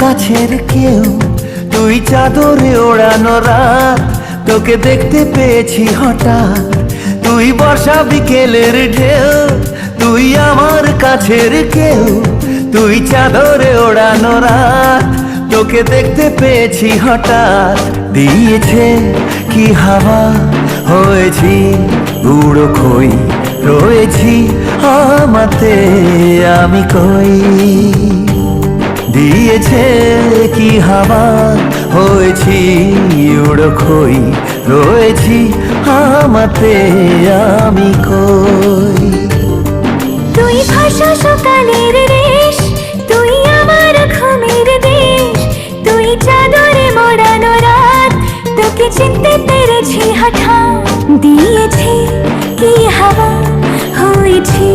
কাছের কেউ, তুই চাদরে ওড়ানো রাত, তোকে দেখতে পেয়েছি হঠাৎ। তুই বর্ষা বিকেলের ঢেউ, তুই আমার কাছের কেউ, তুই চাদরে ওড়ানো রাত, তোকে দেখতে পেয়েছি হঠাৎ। দিয়েছে কি হাওয়া, হয়েছি উড়ো খই, রয়েছি আমাতে আমি কই। দিয়েছে কি হাওয়া, হয়েছি উড়ো খই, রয়েছি আমাতে আমি কই। তুই ভাষা সকালের রেশ, তুই আমার ঘুমের দেশ, তুই চাদরে মোড়ানো রাত, তোকে চিনতে পেরেছি হঠাৎ। দিয়েছি কি হাওয়া, হয়েছি